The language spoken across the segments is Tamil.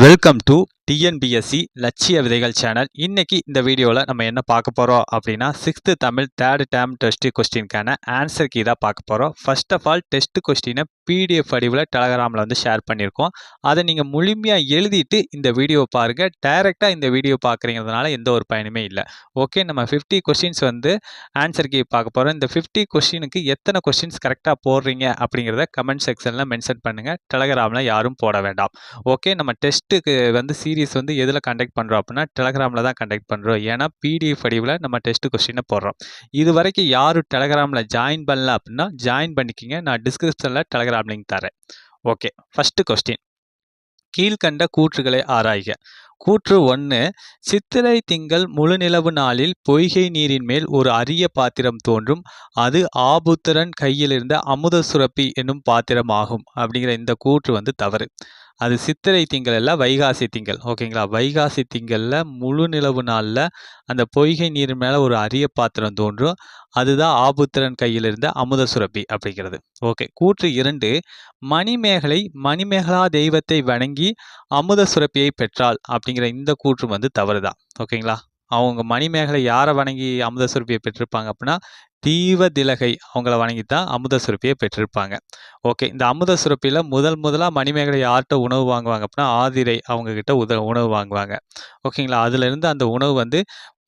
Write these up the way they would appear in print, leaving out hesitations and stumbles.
வெல்கம் டு டிஎன்பிஎஸ்சி லட்சிய விதைகள் சேனல். இன்னைக்கு இந்த வீடியோவில் நம்ம என்ன பார்க்க போகிறோம் அப்படின்னா, 6th Tamil third term test கொஸ்டினுக்கான ஆன்சர் கீ தான் பார்க்க போகிறோம். ஃபர்ஸ்ட் ஆஃப் ஆல் டெஸ்ட் கொஸ்டினை பிடிஎஃப் வடிவில் டெலகிராமில் வந்து ஷேர் பண்ணியிருக்கோம். அதை நீங்கள் முழுமையாக எழுதிட்டு இந்த வீடியோவை பாருங்கள். டைரெக்டாக இந்த வீடியோ பார்க்குறீங்கிறதுனால எந்த ஒரு பயனுமே இல்லை. ஓகே, நம்ம 50 கொஸ்டின்ஸ் வந்து ஆன்சர் கீ பார்க்க போகிறோம். இந்த 50 கொஸ்டினுக்கு எத்தனை கொஸ்டின்ஸ் கரெக்டாக போடுறீங்க அப்படிங்கிறத கமெண்ட் செக்ஷனில் மென்ஷன் பண்ணுங்கள். டெலகிராமில் யாரும் போட வேண்டாம். ஓகே, நம்ம டெஸ்ட்டுக்கு வந்து சீரிஸ் வந்து எதில் கண்டக்ட் பண்ணுறோம் அப்படின்னா டெலகிராமில் தான் கண்டக்ட் பண்ணுறோம். ஏன்னா பிடிஎஃப் வடிவில் நம்ம டெஸ்ட் கொஸ்டினை போடுறோம். இது வரைக்கும் யாரும் டெலகிராமில் ஜாயின் பண்ணல அப்படின்னா ஜாயின் பண்ணிக்கிங்க. நான் டிஸ்கிரிப்ஷனில் டெலகிராம் லிங்க் தரேன். ஓகே, ஃபர்ஸ்ட் கொஸ்டின், கீழ்கண்ட கூற்றுகளை ஆராய்க. கூற்று 1, சித்திரை திங்கள் முழுநிலவு நாளில் பொய்கை நீரின் மேல் ஒரு அரிய பாத்திரம் தோன்றும், அது ஆபுத்திரன் கையிலிருந்த அமுத சுரப்பி என்னும் பாத்திரம் ஆகும். அப்படிங்கிற இந்த கூற்று வந்து தவறு. அது சித்திரை திங்கள் அல்ல, வைகாசி திங்கள். ஓகேங்களா, வைகாசி திங்களில் முழு நிலவு நாளில் அந்த பொய்கை நீர் மேலே ஒரு அரிய பாத்திரம் தோன்றும், அதுதான் ஆபுத்திரன் கையில் இருந்த அமுத சுரப்பி அப்படிங்கிறது. ஓகே, கூற்று 2, மணிமேகலை மணிமேகலா தெய்வத்தை வணங்கி அமுத சுரப்பியை பெற்றாள் அப்படிங்கிற இந்த கூற்று வந்து தவறுதான். ஓகேங்களா, அவங்க மணிமேகலை யாரை வணங்கி அமுத சுரப்பியை பெற்றிருப்பாங்க அப்படின்னா தீவதிலகை அவங்கள வணங்கி தான் அமுத சுரப்பியை பெற்றிருப்பாங்க. ஓகே, இந்த அமுத சுரப்பியில் முதலாக மணிமேகலை யார்கிட்ட உணவு வாங்குவாங்க அப்படின்னா ஆதிரை அவங்க கிட்ட உணவு வாங்குவாங்க. ஓகேங்களா, அதுலேருந்து அந்த உணவு வந்து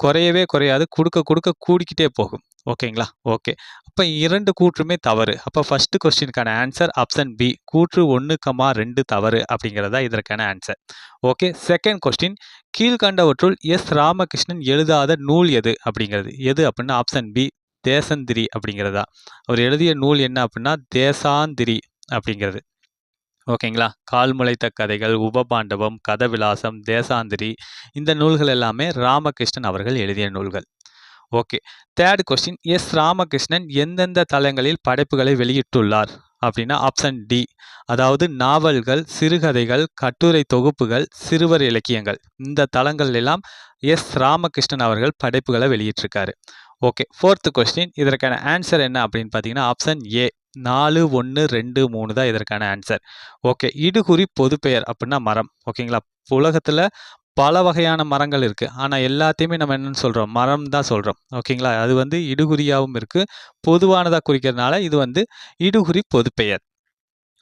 குறையவே குறையாது, கொடுக்க கூடிக்கிட்டே போகும். ஓகேங்களா, ஓகே, அப்போ 2 கூற்றுமே தவறு. அப்போ ஃபர்ஸ்ட் கொஸ்டினுக்கான ஆன்சர் ஆப்ஷன் பி, கூற்று 1,2 தவறு அப்படிங்கிறதா இதற்கான ஆன்சர். ஓகே, செகண்ட் கொஸ்டின், கீழ்கண்டவற்றுள் எஸ் ராமகிருஷ்ணன் எழுதாத நூல் எது அப்படிங்கிறது. எது அப்படின்னா ஆப்ஷன் பி, தேசந்திரி அப்படிங்கிறதா. அவர் எழுதிய நூல் என்ன அப்படின்னா தேசாந்திரி அப்படிங்கிறது. ஓகேங்களா, கால் முளைத்த கதைகள், உபபாண்டவம், கதவிலாசம், தேசாந்திரி, இந்த நூல்கள் எல்லாமே ராமகிருஷ்ணன் அவர்கள் எழுதிய நூல்கள். Okay, third question, S Ramakrishnan எந்தெந்த தளங்களில் படைப்புகளை வெளியிட்டுள்ளார் அப்படின்னா ஆப்ஷன் டி, அதாவது நாவல்கள், சிறுகதைகள், கட்டுரை தொகுப்புகள், சிறுவர் இலக்கியங்கள், இந்த தளங்கள் எல்லாம் எஸ் ராமகிருஷ்ணன் அவர்கள் படைப்புகளை வெளியிட்டிருக்காரு. ஓகே, ஃபோர்த் கொஸ்டின், இதற்கான ஆன்சர் என்ன அப்படின்னு பார்த்தீங்கன்னா ஆப்ஷன் ஏ, 4, 1, 2, 3 தான் இதற்கான ஆன்சர். ஓகே, இடுகுறி பொதுப்பெயர் அப்படின்னா மரம். ஓகேங்களா, உலகத்தில் பல வகையான மரங்கள் இருக்குது, ஆனால் எல்லாத்தையுமே நம்ம என்னன்னு சொல்கிறோம், மரம் தான் சொல்கிறோம். ஓகேங்களா, அது வந்து இடுகுறியாகவும் இருக்குது, பொதுவானதாக குறிக்கிறதுனால இது வந்து இடுகுறி பொதுப்பெயர்.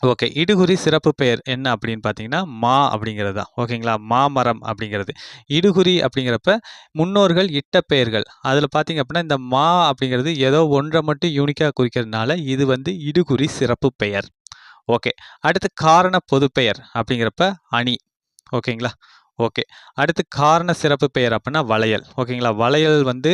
ஓகே, இடுகுறி சிறப்பு பெயர் என்ன அப்படின்னு பார்த்தீங்கன்னா மா அப்படிங்கிறது தான். ஓகேங்களா, மாமரம் அப்படிங்கிறது இடுகுறி அப்படிங்கிறப்ப முன்னோர்கள் இட்ட பெயர்கள். அதில் பார்த்தீங்க அப்படின்னா இந்த மா அப்படிங்கிறது ஏதோ ஒன்றை மட்டும் யூனிக்காக குறிக்கிறதுனால இது வந்து இடுகுறி சிறப்பு பெயர். ஓகே, அடுத்து காரண பொதுப்பெயர் அப்படிங்கிறப்ப அணி. ஓகேங்களா, ஓகே, அடுத்து காரண சிறப்பு பெயர் அப்படின்னா வளையல். ஓகேங்களா, வளையல் வந்து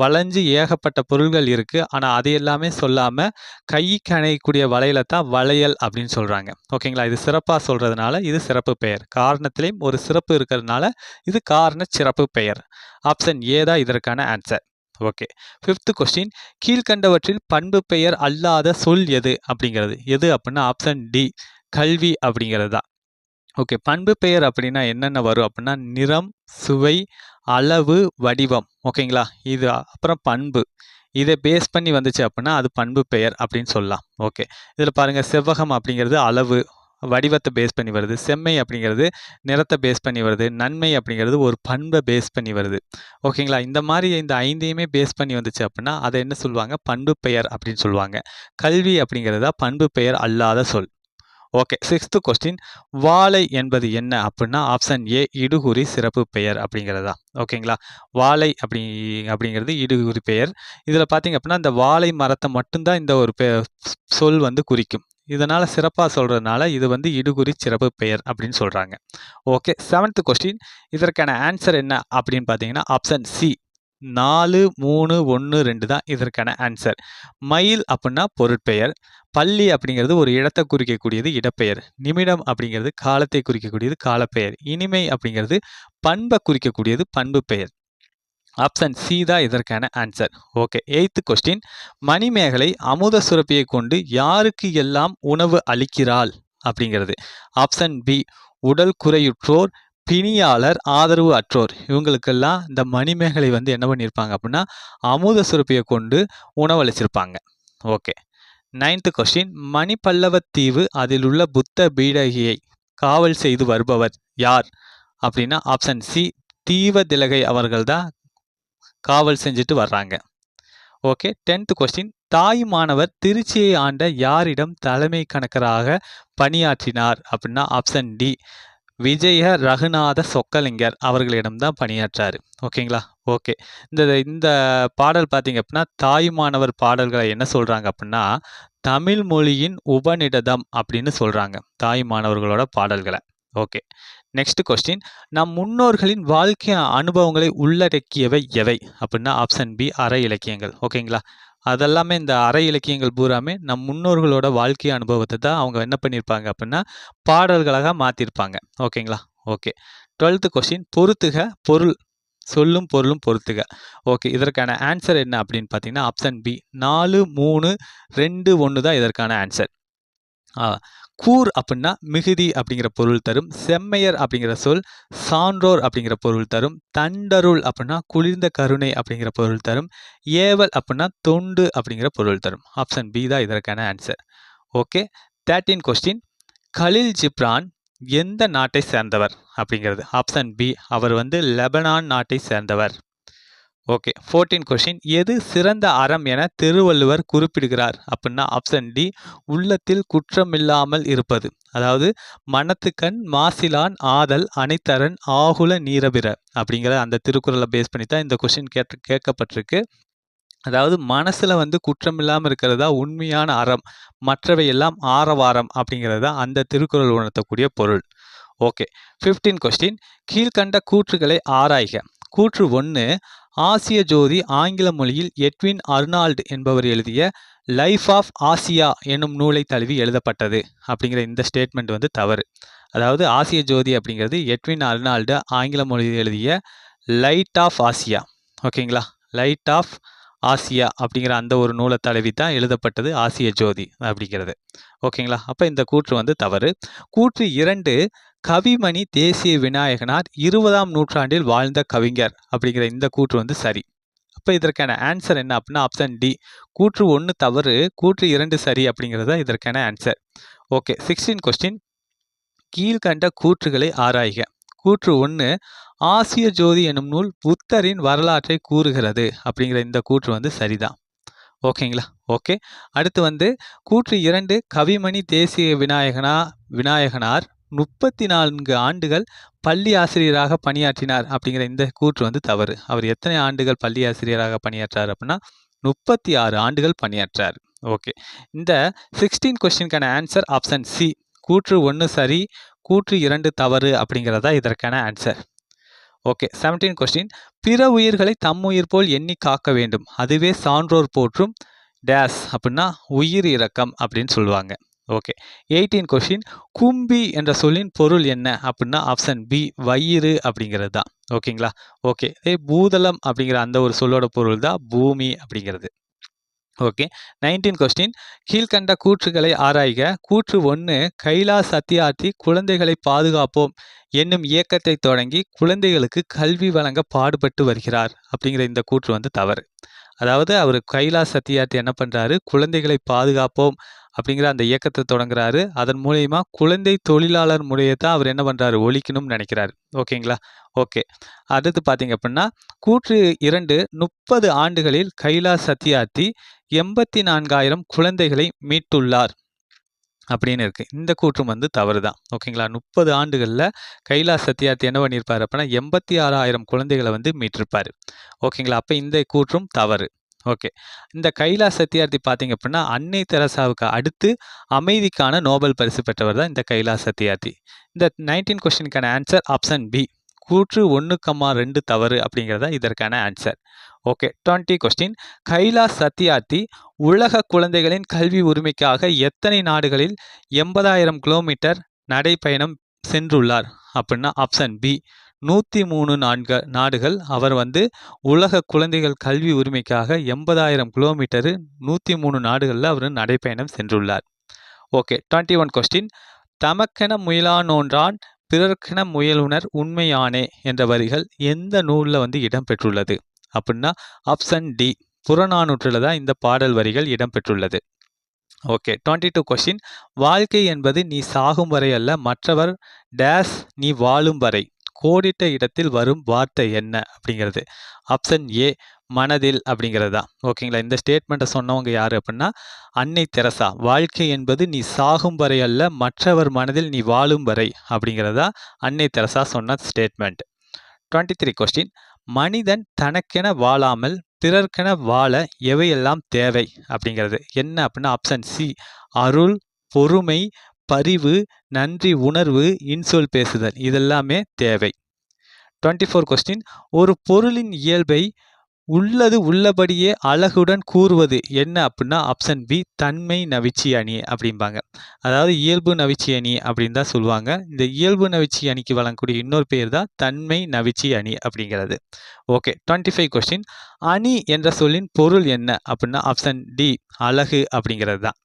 வளைஞ்சு ஏகப்பட்ட பொருள்கள் இருக்குது, ஆனால் அது எல்லாமே சொல்லாமல் கைக்கு அணையக்கூடிய வளையலை தான் வளையல் அப்படின்னு சொல்கிறாங்க. ஓகேங்களா, இது சிறப்பாக சொல்கிறதுனால இது சிறப்பு பெயர். காரணத்திலையும் ஒரு சிறப்பு இருக்கிறதுனால இது காரண சிறப்பு பெயர். ஆப்ஷன் ஏ தான் இதற்கான ஆன்சர். ஓகே, ஃபிஃப்த் கொஸ்டின், கீழ்கண்டவற்றில் பண்பு பெயர் அல்லாத சொல் எது அப்படிங்கிறது. எது அப்படின்னா ஆப்ஷன் டி, கல்வி அப்படிங்கிறது தான். ஓகே, பண்பு பெயர் அப்படின்னா என்னென்ன வரும் அப்படின்னா நிறம், சுவை, அளவு, வடிவம். ஓகேங்களா, இது அப்புறம் பண்பு, இதை பேஸ் பண்ணி வந்துச்சு அப்படின்னா அது பண்பு பெயர் அப்படின்னு சொல்லலாம். ஓகே, இதில் பாருங்கள், செவ்வகம் அப்படிங்கிறது அளவு வடிவத்தை பேஸ் பண்ணி வருது, செம்மை அப்படிங்கிறது நிறத்தை பேஸ் பண்ணி வருது, நன்மை அப்படிங்கிறது ஒரு பண்பை பேஸ் பண்ணி வருது. ஓகேங்களா, இந்த மாதிரி இந்த 5ஐயுமே பேஸ் பண்ணி வந்துச்சு அப்படின்னா அதை என்ன சொல்லுவாங்க, பண்பு பெயர் அப்படின்னு சொல்லுவாங்க. கல்வி அப்படிங்கிறதா பண்பு பெயர் அல்லாத சொல். ஓகே, சிக்ஸ்த் கொஸ்டின், வாழை என்பது என்ன அப்படின்னா ஆப்ஷன் ஏ, இடுகுறி சிறப்பு பெயர் அப்படிங்கிறதா. ஓகேங்களா, வாழை அப்படிங்கிறது இடுகுறி பெயர். இதில் பார்த்தீங்க அப்படின்னா இந்த வாழை மரத்தை மட்டும்தான் இந்த ஒரு சொல் வந்து குறிக்கும். இதனால் சிறப்பாக சொல்கிறதுனால இது வந்து இடுகுறி சிறப்பு பெயர் அப்படின்னு சொல்கிறாங்க. ஓகே, செவன்த் கொஸ்டின், இதற்கான ஆன்சர் என்ன அப்படின்னு பார்த்தீங்கன்னா ஆப்ஷன் சி, 4, 3, 1, 2 தான் இதற்கான ஆன்சர். மயில் அப்படின்னா பொருட்பெயர், பள்ளி அப்படிங்கிறது ஒரு இடத்தை குறிக்கக்கூடியது இடப்பெயர், நிமிடம் அப்படிங்கிறது காலத்தை குறிக்கக்கூடியது காலப்பெயர், இனிமை அப்படிங்கிறது பண்பை குறிக்கக்கூடியது பண்பு பெயர். ஆப்ஷன் சி தான் இதற்கான answer. Okay, eighth question, Manimekalai அமுத சுரப்பியை கொண்டு யாருக்கு எல்லாம் உணவு அளிக்கிறாள் அப்படிங்கிறது. ஆப்ஷன் பி, உடல் குறையுற்றோர், பிணியாளர், ஆதரவு அற்றோர், இவங்களுக்கெல்லாம் இந்த மணிமேகலை வந்து என்ன பண்ணியிருப்பாங்க அப்படின்னா அமுத சுரப்பியை கொண்டு உணவளிச்சிருப்பாங்க. ஓகே, நைன்த் கொஸ்டின், மணிப்பல்லவத்தீவு அதில் உள்ள புத்த பீடகியை காவல் செய்து வருபவர் யார் அப்படின்னா ஆப்ஷன் சி தீவதிலகை அவர்கள் தான் காவல் செஞ்சுட்டு வர்றாங்க. Okay, 10th question. தாயுமானவர் திருச்சியை ஆண்ட யாரிடம் தலைமை கணக்கராக பணியாற்றினார் அப்படின்னா ஆப்ஷன் டி விஜய ரகுநாத சொக்கலிங்கர் அவர்களிடம் தான் பணியாற்றாரு. ஓகேங்களா? ஓகே, இந்த இந்த பாடல் பார்த்தீங்க அப்படின்னா தாயுமானவர் பாடல்களை என்ன சொல்கிறாங்க அப்படின்னா தமிழ் மொழியின் உபநிடதம் அப்படின்னு சொல்கிறாங்க தாயுமானவர்களோட பாடல்களை. Okay, next question. நம் முன்னோர்களின் வாழ்க்கை அனுபவங்களை உள்ளடக்கியவை எவை அப்படின்னா ஆப்ஷன் பி அற இலக்கியங்கள். ஓகேங்களா? அதெல்லாமே இந்த அற இலக்கியங்கள் பூராமே நம் முன்னோர்களோட வாழ்க்கை அனுபவத்தை தான் அவங்க என்ன பண்ணியிருப்பாங்க அப்படின்னா பாடல்களாக மாற்றிருப்பாங்க. ஓகேங்களா? Okay, 12th question. பொறுத்துக பொருள் சொல்லும் பொருளும் பொறுத்துக. ஓகே, இதற்கான ஆன்சர் என்ன அப்படின்னு பார்த்தீங்கன்னா ஆப்ஷன் பி 4, 3, 2, 1 தான் இதற்கான ஆன்சர். கூர் அப்படின்னா மிகுதி அப்படிங்கிற பொருள் தரும். செம்மையர் அப்படிங்கிற சொல் சான்றோர் அப்படிங்கிற பொருள் தரும். தண்டருள் அப்படின்னா குளிர்ந்த கருணை அப்படிங்கிற பொருள் தரும். ஏவல் அப்படின்னா தொண்டு அப்படிங்கிற பொருள் தரும். ஆப்ஷன் பி தான் இதற்கான answer. Okay, 13 question. Kahlil Gibran எந்த நாட்டை சேர்ந்தவர் அப்படிங்கிறது ஆப்ஷன் பி அவர் வந்து லெபனான் நாட்டை சேர்ந்தவர். Okay, 14 question. எது சிறந்த அறம் என திருவள்ளுவர் குறிப்பிடுகிறார் அப்படின்னா ஆப்ஷன் டி உள்ளத்தில் குற்றமில்லாமல் இருப்பது. அதாவது மனத்துக்கண் மாசிலான் ஆதல் அனைத்தரன் ஆகுல நீரபிற அப்படிங்கிற அந்த திருக்குறளை பேஸ் பண்ணி தான் இந்த கொஸ்டின் கேட்கப்பட்டிருக்கு. அதாவது மனசுல வந்து குற்றமில்லாமல் இருக்கிறதா உண்மையான அறம், மற்றவை எல்லாம் ஆரவாரம் அப்படிங்கிறது தான் அந்த திருக்குறள் உணர்த்தக்கூடிய பொருள். Okay, 15 question. கீழ்கண்ட கூற்றுகளை ஆராய்க. கூற்று 1 ஆசிய ஜோதி ஆங்கில மொழியில் எட்வின் அர்னால்டு என்பவர் எழுதிய லைஃப் ஆஃப் ஆசியா என்னும் நூலை தழுவி எழுதப்பட்டது அப்படிங்கிற இந்த ஸ்டேட்மெண்ட் வந்து தவறு. அதாவது ஆசிய ஜோதி அப்படிங்கிறது எட்வின் அர்னால்டு ஆங்கில மொழியில் எழுதிய லைட் ஆஃப் ஆசியா. ஓகேங்களா? லைட் ஆஃப் ஆசியா அப்படிங்கிற அந்த ஒரு நூலை தழுவி தான் எழுதப்பட்டது ஆசிய ஜோதி அப்படிங்கிறது. ஓகேங்களா? அப்போ இந்த கூற்று வந்து தவறு. கூற்று 2 கவிமணி தேசிய விநாயகனார் 20ஆம் நூற்றாண்டில் வாழ்ந்த கவிஞர் அப்படிங்கிற இந்த கூற்று வந்து சரி. அப்போ இதற்கான ஆன்சர் என்ன அப்படின்னா ஆப்ஷன் டி கூற்று 1 தவறு, கூற்று 2 சரி அப்படிங்கிறது தான் இதற்கான ஆன்சர். Okay, 16 question. கீழ்கண்ட கூற்றுகளை ஆராய்க. கூற்று 1 ஆசிய ஜோதி எனும் நூல் புத்தரின் வரலாற்றை கூறுகிறது அப்படிங்கிற இந்த கூற்று வந்து சரிதான். ஓகேங்களா? ஓகே, அடுத்து வந்து கூற்று 2 கவிமணி தேசிய விநாயகனார் 34 ஆண்டுகள் பள்ளி ஆசிரியராக பணியாற்றினார் அப்படிங்கிற இந்த கூற்று வந்து தவறு. அவர் எத்தனை ஆண்டுகள் பள்ளி ஆசிரியராக பணியாற்றார் அப்படின்னா 36 ஆண்டுகள் பணியாற்றார். ஓகே, இந்த 16 கொஸ்டினுக்கான ஆன்சர் ஆப்ஷன் சி கூற்று 1 சரி, கூற்று 2 தவறு அப்படிங்கிறதா இதற்கான ஆன்சர். Okay, 17 question. பிற உயிர்களை தம் உயிர் போல் எண்ணி காக்க வேண்டும், அதுவே சான்றோர் போற்றும் டேஸ் அப்படின்னா உயிர் இரக்கம் அப்படின்னு சொல்லுவாங்க. Okay, 18 question. கும்பி என்ற சொல்லின் பொருள் என்ன அப்படின்னா ஆப்ஷன் பி வயிறு அப்படிங்கிறது தான். ஓகேங்களா? ஓகே, பூதளம் அப்படிங்கிற அந்த ஒரு சொல்லோட பொருள் தான் பூமி அப்படிங்கிறது. Okay, 19 question. கீழ்கண்ட கூற்றுகளை ஆராய்க. கூற்று 1 கைலாஷ் சத்யார்த்தி குழந்தைகளை பாதுகாப்போம் என்னும் இயக்கத்தை தொடங்கி குழந்தைகளுக்கு கல்வி வழங்க பாடுபட்டு வருகிறார் அப்படிங்கிற இந்த கூற்று வந்து தவறு. அதாவது அவர் கைலாஷ் சத்யார்த்தி என்ன பண்ணுறாரு, குழந்தைகளை பாதுகாப்போம் அப்படிங்கிற அந்த இயக்கத்தை தொடங்குறாரு. அதன் மூலயமா குழந்தை தொழிலாளர் முறையை தான் அவர் என்ன பண்ணுறாரு, ஒழிக்கணும்னு நினைக்கிறாரு. ஓகேங்களா? ஓகே, அடுத்து பார்த்தீங்க அப்படின்னா கூற்று 2 30 ஆண்டுகளில் கைலாஷ் சத்யார்த்தி 84,000 குழந்தைகளை மீட்டுள்ளார் அப்படின்னு இருக்கு. இந்த கூற்றும் வந்து தவறு தான். ஓகேங்களா? 30 ஆண்டுகளில் கைலாஷ் சத்யார்த்தி என்ன பண்ணியிருப்பார் அப்படின்னா 86,000 குழந்தைகளை வந்து மீட்டிருப்பார். ஓகேங்களா? அப்போ இந்த கூற்றும் தவறு. ஓகே, இந்த கைலாஷ் சத்யார்த்தி பார்த்தீங்க அப்படின்னா அன்னை தெரசாவுக்கு அடுத்து அமைதிக்கான நோபல் பரிசு பெற்றவர் தான் இந்த கைலாஷ் சத்யார்த்தி. இந்த 19 கொஸ்டினுக்கான ஆன்சர் ஆப்ஷன் பி கூற்று 1,2 தவறு அப்படிங்கிறதா இதற்கான answer. Okay, 20 question. Kailash Satyarthi உலக குழந்தைகளின் கல்வி உரிமைக்காக எத்தனை நாடுகளில் 80,000 கிலோமீட்டர் நடைப்பயணம் சென்றுள்ளார் அப்படின்னா ஆப்ஷன் பி 103 நாடுகள். அவர் வந்து உலக குழந்தைகள் கல்வி உரிமைக்காக 80,000 கிலோமீட்டரு 103 நாடுகளில் அவர் நடைப்பயணம் சென்றுள்ளார். Okay, 21 question. தமக்கென முயலானோன்றான் பிறர்க்கென முயலுனர் உண்மையானே என்ற வரிகள் எந்த நூலில் வந்து இடம்பெற்றுள்ளது அப்படின்னா ஆப்ஷன் டி புறநானூற்றில் தான் இந்த பாடல் வரிகள் இடம்பெற்றுள்ளது. ஓகே 22 கொஸ்டின் வாழ்க்கை என்பது நீ சாகும் வரை அல்ல மற்றவர் டேஸ் நீ வாழும் வரை கோடிட்ட இடத்தில் வரும் வார்த்தை என்ன அப்படிங்கிறது ஆப்ஷன் ஏ மனதில் அப்படிங்கிறது தான் ஓகேங்களா இந்த ஸ்டேட்மெண்ட்டை சொன்னவங்க யார் அப்படின்னா அன்னை தெரசா வாழ்க்கை என்பது நீ சாகும் வரை அல்ல மற்றவர் மனதில் நீ வாழும் வரை அப்படிங்கிறதா அன்னை தெரசா சொன்ன ஸ்டேட்மெண்ட் 23 கொஸ்டின் மனிதன் தனக்கென வாழாமல் பிறர்க்கென வாழ எவையெல்லாம் தேவை அப்படிங்கிறது என்ன அப்படின்னா ஆப்ஷன் சி அருள் பொறுமை பரிவு நன்றி உணர்வு இன்சொல் பேசுதல் இதெல்லாமே தேவை 24 கொஸ்டின் ஒரு பொருளின் இயல்பை உள்ளது உள்ளபடியே அழகுடன் கூறுவது என்ன அப்படின்னா ஆப்ஷன் பி தன்மை நவிச்சி அணி அப்படிம்பாங்க அதாவது இயல்பு நவிச்சி அணி அப்படின்னு தான் சொல்லுவாங்க இந்த இயல்பு நவிச்சி அணிக்கு வழங்கக்கூடிய இன்னொரு பேர் தான் தன்மை நவிச்சி அணி அப்படிங்கிறது ஓகே 25 கொஸ்டின் அணி என்ற சொல்லின் பொருள் என்ன அப்படின்னா ஆப்ஷன் டி அழகு அப்படிங்கிறது தான்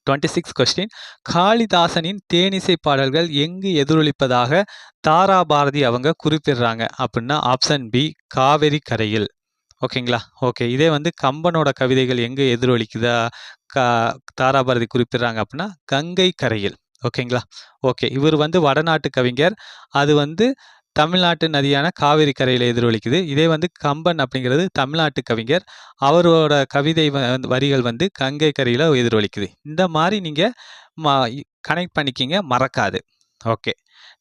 26 கொஸ்டின் காளிதாசனின் தேனிசை பாடல்கள் எங்கு எதிரொலிப்பதாக தாராபாரதி அவங்க குறிப்பிடுறாங்க அப்படின்னா ஆப்ஷன் பி காவிரி கரையில் ஓகேங்களா ஓகே இதே வந்து கம்பனோட கவிதைகள் எங்கே எதிரொலிக்குதா தாராபாரதி குறிப்பிடுறாங்க அப்படின்னா கங்கை கரையில் ஓகேங்களா ஓகே இவர் வந்து வடநாட்டு கவிஞர் அது வந்து தமிழ்நாட்டு நதியான காவிரி கரையில் எதிரொலிக்குது இதே வந்து கம்பன் அப்படிங்கிறது தமிழ்நாட்டு கவிஞர் அவரோட கவிதை வரிகள் வந்து கங்கை கரையில் எதிரொலிக்குது இந்த மாதிரி நீங்கள் கனெக்ட் பண்ணிக்கிங்க மறக்காது ஓகே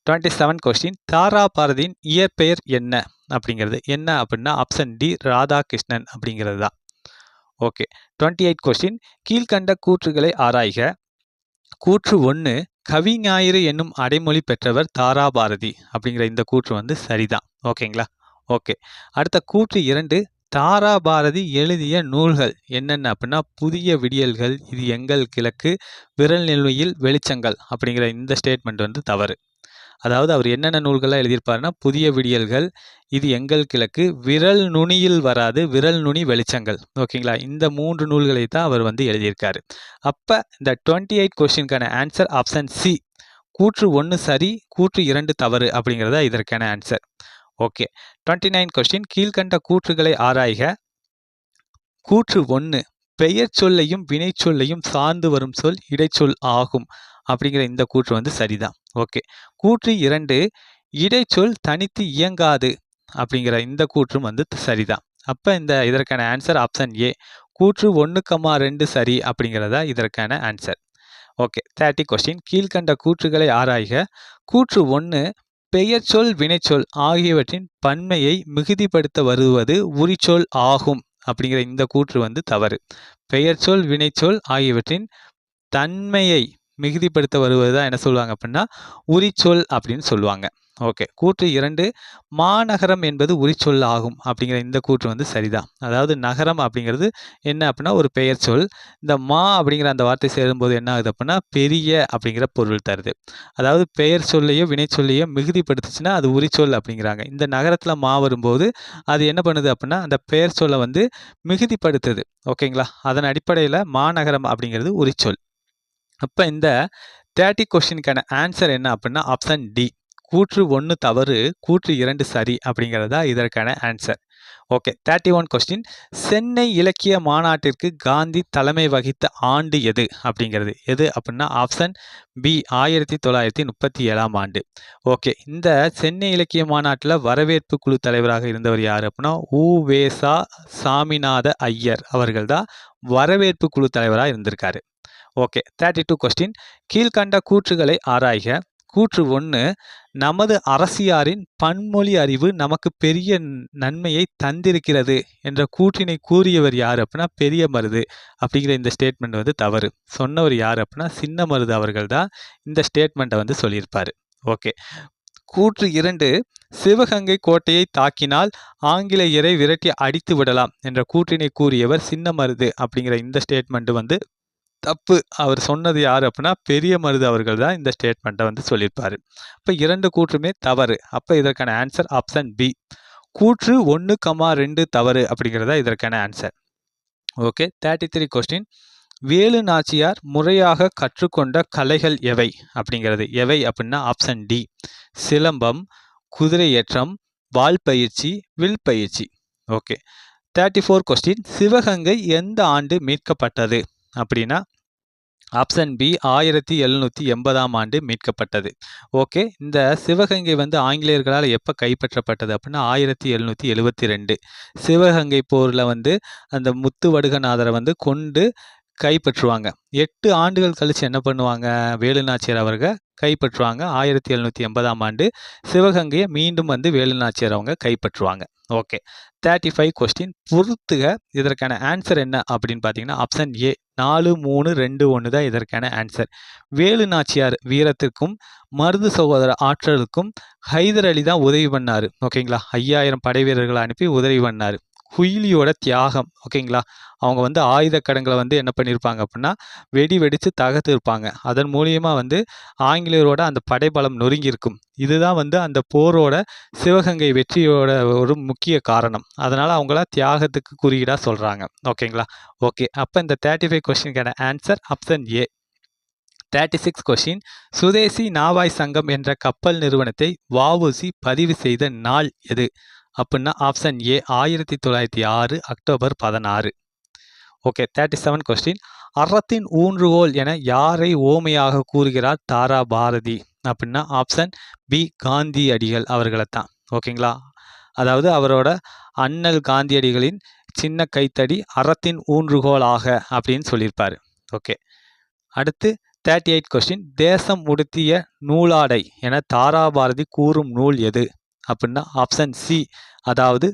27 கொஸ்டின் தாராபாரதியின் இயற்பெயர் என்ன அப்படிங்கிறது என்ன அப்படின்னா ஆப்ஷன் டி ராதாகிருஷ்ணன் அப்படிங்கிறது தான் ஓகே 28 கொஸ்டின் கீழ்கண்ட கூற்றுகளை ஆராய்க கூற்று 1 கவிஞாயிறு என்னும் அடைமொழி பெற்றவர் தாராபாரதி அப்படிங்கிற இந்த கூற்று வந்து சரிதான் ஓகேங்களா ஓகே அடுத்த கூற்று 2 தாராபாரதி எழுதிய நூல்கள் என்னென்ன அப்படின்னா புதிய விடியல்கள் இது எங்கள் கிழக்கு விரல் நிலுவையில் வெளிச்சங்கள் அப்படிங்கிற இந்த ஸ்டேட்மெண்ட் வந்து தவறு அதாவது அவர் என்னென்ன நூல்கள்லாம் எழுதியிருப்பாருன்னா புதிய விடியல்கள் இது எங்கள் கிழக்கு விரல் நுனியில் வராது விரல் நுனி வெளிச்சங்கள் ஓகேங்களா இந்த 3 நூல்களை தான் அவர் வந்து எழுதியிருக்காரு அப்போ இந்த 28 கொஸ்டினுக்கான ஆன்சர் ஆப்ஷன் சி கூற்று 1 சரி கூற்று 2 தவறு அப்படிங்கிறதா இதற்கான ஆன்சர் ஓகே 29 கொஸ்டின் கீழ்கண்ட கூற்றுகளை ஆராய்க கூற்று 1 பெயர் சொல்லையும் வினை சொல்லையும் சார்ந்து வரும் சொல் இடைச்சொல் ஆகும் அப்படிங்கிற இந்த கூற்று வந்து சரிதான் ஓகே கூற்று 2 இடைச்சொல் தனித்து இயங்காது அப்படிங்கிற இந்த கூற்றும் வந்து சரிதான் அப்போ இதற்கான ஆன்சர் ஆப்ஷன் ஏ கூற்று 1,2 சரி அப்படிங்கிறதா இதற்கான ஆன்சர் ஓகே 30 கொஸ்டின் கீழ்கண்ட கூற்றுகளை ஆராய்க கூற்று 1 பெயர் சொல் வினைச்சொல் ஆகியவற்றின் பன்மையை மிகுதிப்படுத்த வருவது உரிச்சொல் ஆகும் அப்படிங்கிற இந்த கூற்று வந்து தவறு பெயர் சொல் வினைச்சொல் ஆகியவற்றின் தன்மையை மிகுதிப்படுத்த வருவது தான் என்ன சொல்லுவாங்க அப்படின்னா உரிச்சொல் அப்படின்னு சொல்லுவாங்க ஓகே கூற்று 2 மாநகரம் என்பது உரிச்சொல் ஆகும் அப்படிங்கிற இந்த கூற்று வந்து சரிதான் அதாவது நகரம் அப்படிங்கிறது என்ன அப்படின்னா ஒரு பெயர் சொல் இந்த மா அப்படிங்கிற அந்த வார்த்தை சேரும்போது என்ன ஆகுது அப்படின்னா பெரிய அப்படிங்கிற பொருள் தருது அதாவது பெயர் சொல்லையோ வினை சொல்லையோ மிகுதிப்படுத்துச்சுன்னா அது உரிச்சொல் அப்படிங்கிறாங்க இந்த நகரத்தில் மா வரும்போது அது என்ன பண்ணுது அப்படின்னா அந்த பெயர் சொல்லை வந்து மிகுதிப்படுத்துது ஓகேங்களா அதன் அடிப்படையில் மாநகரம் அப்படிங்கிறது உரிச்சொல் அப்போ இந்த 30 கொஸ்டினுக்கான ஆன்சர் என்ன அப்படின்னா ஆப்ஷன் டி கூற்று 1 தவறு கூற்று 2 சரி அப்படிங்கிறதா இதற்கான ஆன்சர் ஓகே 31 கொஸ்டின் சென்னை இலக்கிய மாநாட்டிற்கு காந்தி தலைமை வகித்த ஆண்டு எது அப்படிங்கிறது எது அப்படின்னா ஆப்ஷன் பி 1937 ஆண்டு ஓகே இந்த சென்னை இலக்கிய மாநாட்டில் வரவேற்பு குழு தலைவராக இருந்தவர் யார் அப்படின்னா உவேசா சாமிநாத ஐயர் அவர்கள் தான் வரவேற்பு குழு தலைவராக இருந்திருக்காரு ஓகே 32 கொஸ்டின் கீழ்கண்ட கூற்றுகளை ஆராய்க கூற்று 1 நமது அரசியாரின் பன்மொழி அறிவு நமக்கு பெரிய நன்மையை தந்திருக்கிறது என்ற கூற்றினை கூறியவர் யார் அப்படின்னா பெரிய மருது அப்படிங்கிற இந்த ஸ்டேட்மெண்ட் வந்து தவறு சொன்னவர் யார் அப்படின்னா சின்ன மருது அவர்கள் தான் இந்த ஸ்டேட்மெண்ட்டை வந்து சொல்லியிருப்பார் ஓகே கூற்று 2 சிவகங்கை கோட்டையை தாக்கினால் ஆங்கிலேயரை விரட்டி அடித்து விடலாம் என்ற கூற்றினை கூறியவர் சின்ன மருது அப்படிங்கிற இந்த ஸ்டேட்மெண்ட் வந்து தப்பு அவர் சொன்னது யார் அப்படின்னா பெரிய மருது அவர்கள் தான் இந்த ஸ்டேட்மெண்ட்டை வந்து சொல்லியிருப்பார் இப்போ 2 கூற்றுமே தவறு அப்போ இதற்கான ஆன்சர் ஆப்ஷன் பி கூற்று 1,2 தவறு அப்படிங்கிறதா இதற்கான answer okay 33 question Velu Nachiyar முறையாக கற்றுக்கொண்ட கலைகள் எவை அப்படிங்கிறது எவை அப்படின்னா ஆப்ஷன் டி சிலம்பம் குதிரையேற்றம் வால் பயிற்சி வில் பயிற்சி ஓகே 34 கொஸ்டின் சிவகங்கை எந்த ஆண்டு மீட்கப்பட்டது அப்படின்னா ஆப்ஷன் பி 1780ஆம் ஆண்டு மீட்கப்பட்டது. ஓகே. இந்த சிவகங்கை வந்து ஆங்கிலேயர்களால் எப்போ கைப்பற்றப்பட்டது அப்படின்னா 1772. சிவகங்கை போரில் வந்து அந்த முத்துவடுகநாதரை வந்து கொண்டு கைப்பற்றுவாங்க. 8 ஆண்டுகள் கழிச்சு என்ன பண்ணுவாங்க, வேலுநாச்சியார் அவர்கள் கைப்பற்றுவாங்க. 1780ஆம் ஆண்டு சிவகங்கையை மீண்டும் வந்து வேலுநாச்சியார் அவங்க கைப்பற்றுவாங்க. ஓகே. 35 கொஸ்டின் பொறுத்துக. இதற்கான ஆன்சர் என்ன அப்படின்னு பார்த்தீங்கன்னா ஆப்ஷன் ஏ 4, 3, 2, 1 தான் இதற்கான ஆன்சர். வேலுநாச்சியார் வீரத்திற்கும் மருது சகோதர ஆற்றலுக்கும் ஹைதர் அலி தான் உதவி பண்ணாரு. ஓகேங்களா, 5000 படை வீரர்களை அனுப்பி உதவி பண்ணாரு. குயிலியோட தியாகம். ஓகேங்களா, அவங்க வந்து ஆயுத கடன்களை வந்து என்ன பண்ணியிருப்பாங்க அப்படின்னா வெடி வெடித்து தகர்த்து இருப்பாங்க. அதன் மூலியமா வந்து ஆங்கிலேயரோட அந்த படைபலம் நொறுங்கியிருக்கும். இதுதான் வந்து அந்த போரோட சிவகங்கை வெற்றியோட ஒரு முக்கிய காரணம். அதனால அவங்கள தியாகத்துக்கு குறியீடாக சொல்றாங்க. ஓகேங்களா. ஓகே, அப்போ இந்த 35 கொஸ்டினுக்கான ஆன்சர் ஆப்ஷன் ஏ. 36 கொஸ்டின் சுதேசி நாவாய் சங்கம் என்ற கப்பல் நிறுவனத்தை வ.உ.சி பதிவு செய்த நாள் எது அப்படின்னா option A 1906 October 16. Okay. 37 question அறத்தின் ஊன்றுகோல் என யாரை ஓமையாக கூறுகிறார் தாரா பாரதி அப்படின்னா ஆப்ஷன் பி காந்தியடிகள் அவர்களை தான். ஓகேங்களா, அதாவது அவரோட அண்ணல் காந்தியடிகளின் சின்ன கைத்தடி அறத்தின் ஊன்றுகோலாக அப்படின்னு சொல்லியிருப்பாரு. ஓகே. அடுத்து 38 கொஸ்டின் தேசம் உடுத்திய நூலாடை என தாராபாரதி கூறும் நூல் எது அப்படின்னா ஆப்ஷன் சி, அதாவது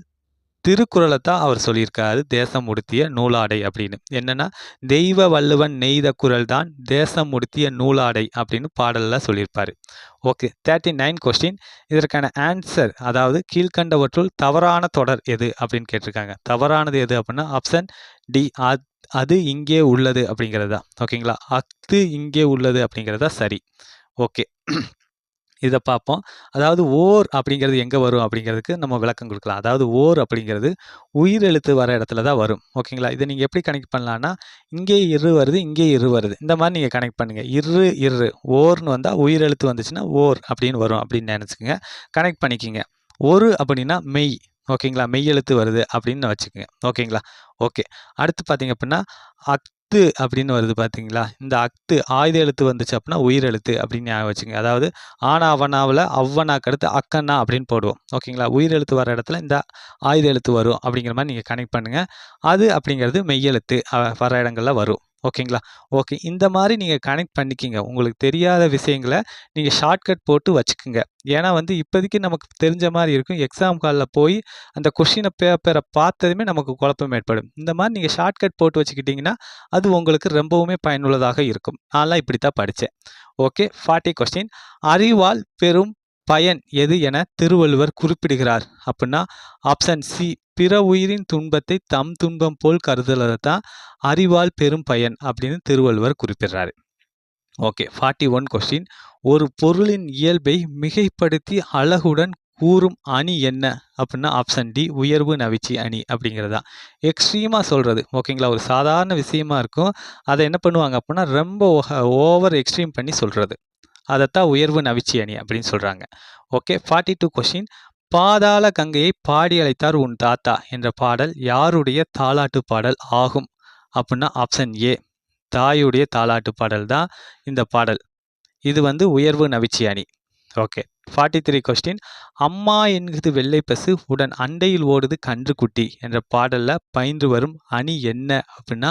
திருக்குறளை தான் அவர் சொல்லியிருக்காரு தேசம் உடுத்திய நூலாடை அப்படின்னு. என்னன்னா தெய்வ வள்ளுவன் நெய்த குறள் தான் தேசம் உடுத்திய நூலாடை அப்படின்னு பாடலில் சொல்லியிருப்பாரு. ஓகே. 39 கொஸ்டின் இதற்கான ஆன்சர், அதாவது கீழ்கண்டவற்றுள் தவறான தொடர் எது அப்படின்னு கேட்டிருக்காங்க. தவறானது எது அப்படின்னா ஆப்ஷன் டி அது இங்கே உள்ளது அப்படிங்கிறது தான். ஓகேங்களா, அஃது இங்கே உள்ளது அப்படிங்கிறது தான் சரி. ஓகே, இதை பார்ப்போம். அதாவது ஓர் அப்படிங்கிறது எங்கே வரும் அப்படிங்கிறதுக்கு நம்ம விளக்கம் கொடுக்கலாம். அதாவது ஓர் அப்படிங்கிறது உயிரெழுத்து வர இடத்துல தான் வரும். ஓகேங்களா, இதை நீங்கள் எப்படி கனெக்ட் பண்ணலான்னா இங்கே இரு வருது, இங்கே இரு வருது, இந்த மாதிரி நீங்கள் கனெக்ட் பண்ணுங்கள். இரு இரு ஓர்னு வந்தால் உயிரெழுத்து வந்துச்சுன்னா ஓர் அப்படின்னு வரும் அப்படின்னு நினச்சிக்கோங்க, கனெக்ட் பண்ணிக்கிங்க. ஒரு அப்படின்னா மெய். ஓகேங்களா, மெய் எழுத்து வருது அப்படின்னு வச்சுக்கோங்க. ஓகேங்களா. ஓகே. அடுத்து பார்த்தீங்க அப்படின்னா அக்து அப்படின்னு வருது பார்த்தீங்களா, இந்த அக்து ஆயுத எழுத்து வந்துச்சு அப்படின்னா உயிரெழுத்து அப்படின்னு ஞாபகம் வச்சுங்க. அதாவது ஆனா அவனாவில் அவ்வனாக்கு அடுத்து அக்கண்ணா அப்படின்னு போடுவோம். ஓகேங்களா, உயிரெழுத்து வர இடத்துல இந்த ஆயுத எழுத்து வரும் அப்படிங்கிற மாதிரி நீங்கள் கனெக்ட் பண்ணுங்கள். அது அப்படிங்கிறது மெய்யெழுத்து வர இடங்களில் வரும். ஓகேங்களா. ஓகே, இந்த மாதிரி நீங்கள் கனெக்ட் பண்ணிக்கிங்க. உங்களுக்கு தெரியாத விஷயங்களை நீங்கள் ஷார்ட்கட் போட்டு வச்சுக்கோங்க. ஏன்னா வந்து இப்போதைக்கு நமக்கு தெரிஞ்ச மாதிரி இருக்கும். எக்ஸாம் காலில் போய் அந்த கொஷினை பேப்பரை பார்த்ததுமே நமக்கு குழப்பம் ஏற்படும். இந்த மாதிரி நீங்கள் ஷார்ட்கட் போட்டு வச்சுக்கிட்டிங்கன்னா அது உங்களுக்கு ரொம்பவுமே பயனுள்ளதாக இருக்கும். நான்லாம் இப்படி தான் படித்தேன். ஓகே. 40 கொஸ்டின் அறிவால் பெரும் பயன் எது என திருவள்ளுவர் குறிப்பிடுகிறார் அப்படின்னா ஆப்ஷன் சி பிற உயிரின் துன்பத்தை தம் துன்பம் போல் கருதுவதை தான் அறிவால் பெரும் பயன் அப்படின்னு திருவள்ளுவர் குறிப்பிடுறாரு. ஓகே. 41 கொஸ்டின் ஒரு பொருளின் இயல்பை மிகைப்படுத்தி அழகுடன் கூறும் அணி என்ன அப்படின்னா ஆப்ஷன் டி உயர்வு நவிச்சி அணி அப்படிங்கிறதா. எக்ஸ்ட்ரீமாக சொல்கிறது. ஓகேங்களா, ஒரு சாதாரண விஷயமா இருக்கும், அதை என்ன பண்ணுவாங்க அப்படின்னா ரொம்ப ஓவர் எக்ஸ்ட்ரீம் பண்ணி சொல்கிறது. அதைத்தான் உயர்வு நவிச்சி அணி அப்படின்னு சொல்கிறாங்க. ஓகே. 42 கொஸ்டின் பாதாள கங்கையை பாடி அழைத்தார் உன் தாத்தா என்ற பாடல் யாருடைய தாலாட்டு பாடல் ஆகும் அப்படின்னா ஆப்ஷன் ஏ தாயுடைய தாலாட்டு பாடல் தான் இந்த பாடல். இது வந்து உயர்வு நவிச்சி அணி. ஓகே. 43 கொஸ்டின் அம்மா என்கிறது வெள்ளை பசு உடன் அண்டையில் ஓடுது கன்றுக்குட்டி என்ற பாடலில் பயின்று வரும் அணி என்ன அப்படின்னா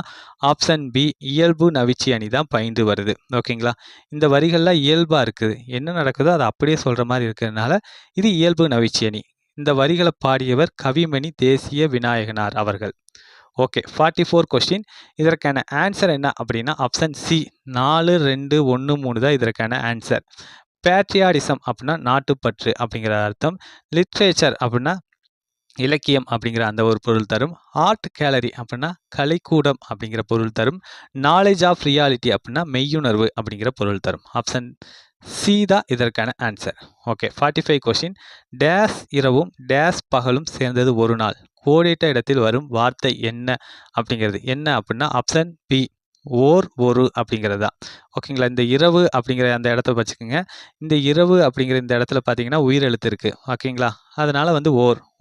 ஆப்ஷன் பி இயல்பு நவிச்சி அணி தான் பயின்று வருது. ஓகேங்களா, இந்த வரிகள்லாம் இயல்பாக இருக்குது, என்ன நடக்குதோ அதை அப்படியே சொல்கிற மாதிரி இருக்கிறதுனால இது இயல்பு நவிச்சி அணி. இந்த வரிகளை பாடியவர் கவிமணி தேசிய விநாயகனார் அவர்கள். ஓகே. 44 கொஸ்டின் இதற்கான ஆன்சர் என்ன அப்படின்னா ஆப்ஷன் சி 4, 2, 1, 3 தான் இதற்கான ஆன்சர். பேட்ரியாடிசம் அப்படின்னா நாட்டுப்பற்று அப்படிங்கிற அர்த்தம். லிட்ரேச்சர் அப்படின்னா இலக்கியம் அப்படிங்கிற அந்த ஒரு பொருள் தரும். ஆர்ட் கேலரி அப்படின்னா கலைக்கூடம் அப்படிங்கிற பொருள் தரும். நாலேஜ் ஆஃப் ரியாலிட்டி அப்படின்னா மெய்யுணர்வு அப்படிங்கிற பொருள் தரும். ஆப்ஷன் சி தான் இதற்கான ஆன்சர். ஓகே. 45 கொஸ்டின் டேஸ் இரவும் டேஸ் பகலும் சேர்ந்தது ஒரு நாள் கோடிட்ட இடத்தில் வரும் வார்த்தை என்ன அப்படிங்கிறது என்ன அப்படின்னா ஆப்ஷன் பி ஒரு அப்படிங்கிறது தான். ஓகேங்களா, இந்த இரவு அப்படிங்கிற அந்த இடத்த வச்சுக்கோங்க. இந்த இரவு அப்படிங்கிற இந்த இடத்துல பார்த்தீங்கன்னா உயிர் எழுத்து இருக்குது. ஓகேங்களா, அதனால் வந்து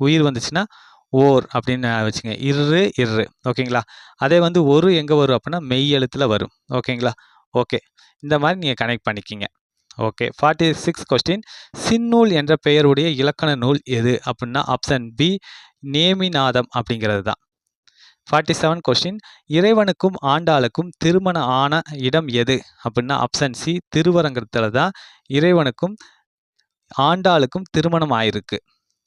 உயிர் வந்துச்சுன்னா ஓர் அப்படின்னு வச்சுங்க. இரு. ஓகேங்களா, அதே வந்து ஒரு எங்கே வரும் அப்படின்னா மெய் எழுத்தில் வரும். ஓகேங்களா. ஓகே, இந்த மாதிரி நீங்கள் கனெக்ட் பண்ணிக்கிங்க. Okay, 46 question. சின்னூல் என்ற பெயருடைய இலக்கண நூல் எது அப்படின்னா ஆப்ஷன் பி நேமிநாதம் அப்படிங்கிறது தான். 47 கொஸ்டின். இறைவனுக்கும் ஆண்டாளுக்கும் திருமணம் ஆன இடம் எது அப்படின்னா ஆப்ஷன் சி திருவரங்கத்தில் தான் இறைவனுக்கும் ஆண்டாளுக்கும் திருமணம் ஆயிருக்கு.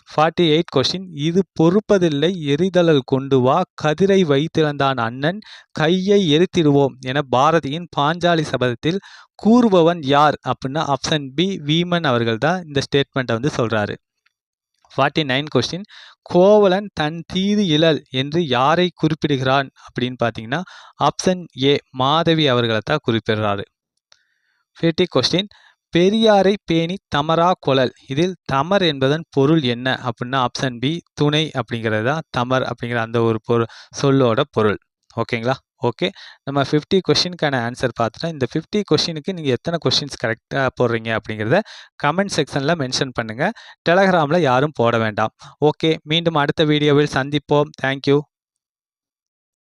48 கொஸ்டின். இது பொறுப்பதில்லை எரிதழல் கொண்டு வா கதிரை வைத்திருந்தான் அண்ணன் கையை எரித்திடுவோம் என பாரதியின் பாஞ்சாலி சபதத்தில் கூறுபவன் யார் அப்படின்னா ஆப்ஷன் பி வீமன் அவர்கள் தான் இந்த ஸ்டேட்மெண்ட்டை வந்து சொல்றாரு. 49 கொஸ்டின். கோவலன் தன் தீது இழல் என்று யாரை குறிப்பிடுகிறான் அப்படின்னு பார்த்தீங்கன்னா ஆப்ஷன் ஏ மாதவி அவர்களை தான் குறிப்பிடுறாரு. 50 கொஸ்டின். பெரியாரை பேணி தமரா கொளல் இதில் தமர் என்பதன் பொருள் என்ன அப்படின்னா ஆப்ஷன் பி துணை அப்படிங்கிறது தான் தமர் அப்படிங்கிற அந்த ஒரு சொல்லோட பொருள். ஓகேங்களா? ஓகே, நம்ம 50 கொஸ்டினுக்கான ஆன்சர் பார்த்துட்டோம். இந்த 50 கொஸ்டினுக்கு நீங்கள் எத்தனை கொஸ்டின்ஸ் கரெக்டாக போடுறீங்க அப்படிங்கிறத கமெண்ட் செக்ஷனில் மென்ஷன் பண்ணுங்கள். டெலகிராமில் யாரும் போட வேண்டாம். ஓகே, மீண்டும் அடுத்த வீடியோவில் சந்திப்போம். தேங்க்யூ.